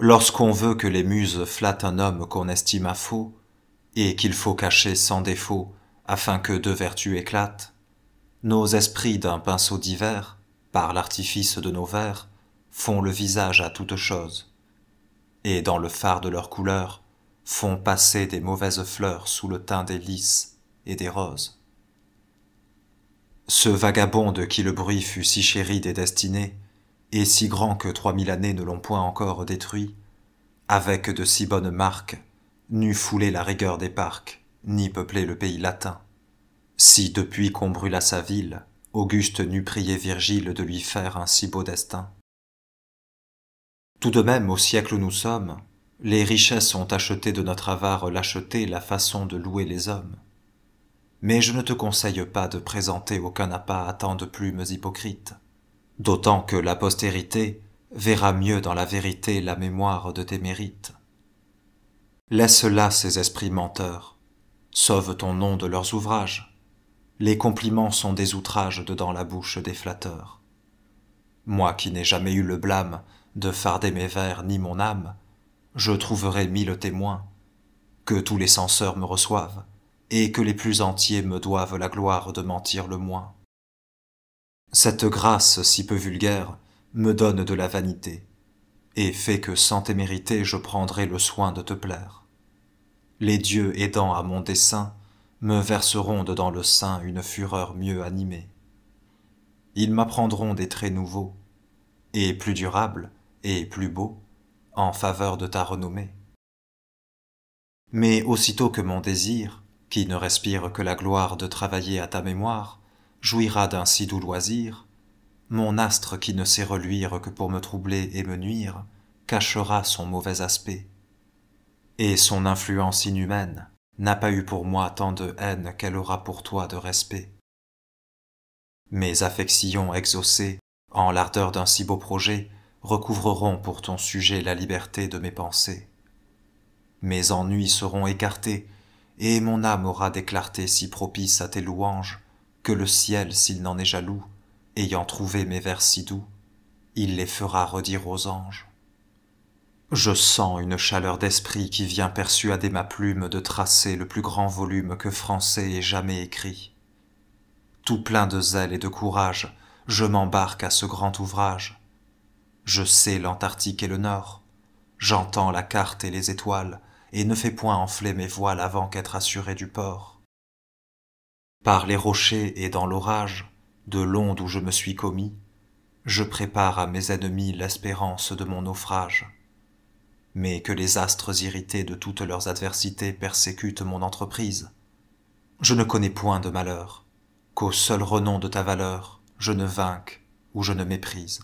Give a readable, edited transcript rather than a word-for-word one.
Lorsqu'on veut que les muses flattent un homme qu'on estime à faux, et qu'il faut cacher sans défaut, afin que deux vertus éclatent, nos esprits d'un pinceau divers, par l'artifice de nos vers, font le visage à toute chose, et dans le fard de leur couleur, font passer des mauvaises fleurs sous le teint des lys et des roses. Ce vagabond de qui le bruit fut si chéri des destinées, et si grand que 3000 années ne l'ont point encore détruit, avec de si bonnes marques, n'eût foulé la rigueur des parcs, ni peuplé le pays latin. Si depuis qu'on brûla sa ville, Auguste n'eût prié Virgile de lui faire un si beau destin. Tout de même, au siècle où nous sommes, les richesses ont acheté de notre avare lâcheté la façon de louer les hommes. Mais je ne te conseille pas de présenter aucun appât à tant de plumes hypocrites, d'autant que la postérité verra mieux dans la vérité la mémoire de tes mérites. Laisse là ces esprits menteurs, sauve ton nom de leurs ouvrages, les compliments sont des outrages dedans la bouche des flatteurs. Moi qui n'ai jamais eu le blâme de farder mes vers ni mon âme, je trouverai 1000 témoins, que tous les censeurs me reçoivent, et que les plus entiers me doivent la gloire de mentir le moins. Cette grâce si peu vulgaire me donne de la vanité, et fait que sans témérité je prendrai le soin de te plaire. Les dieux aidant à mon dessein me verseront dedans le sein une fureur mieux animée. Ils m'apprendront des traits nouveaux, et plus durables, et plus beaux, en faveur de ta renommée. Mais aussitôt que mon désir, qui ne respire que la gloire de travailler à ta mémoire, jouira d'un si doux loisir, mon astre qui ne sait reluire que pour me troubler et me nuire, cachera son mauvais aspect. Et son influence inhumaine n'a pas eu pour moi tant de haine qu'elle aura pour toi de respect. Mes affections exaucées, en l'ardeur d'un si beau projet, recouvreront pour ton sujet la liberté de mes pensées. Mes ennuis seront écartés, et mon âme aura des clartés si propices à tes louanges, que le ciel, s'il n'en est jaloux, ayant trouvé mes vers si doux, il les fera redire aux anges. Je sens une chaleur d'esprit qui vient persuader ma plume de tracer le plus grand volume que français ait jamais écrit. Tout plein de zèle et de courage, je m'embarque à ce grand ouvrage. Je sais l'Antarctique et le Nord, j'entends la carte et les étoiles, et ne fais point enfler mes voiles avant qu'être assuré du port. Par les rochers et dans l'orage, de l'onde où je me suis commis, je prépare à mes ennemis l'espérance de mon naufrage. Mais que les astres irrités de toutes leurs adversités persécutent mon entreprise, je ne connais point de malheur, qu'au seul renom de ta valeur, je ne vainque ou je ne méprise.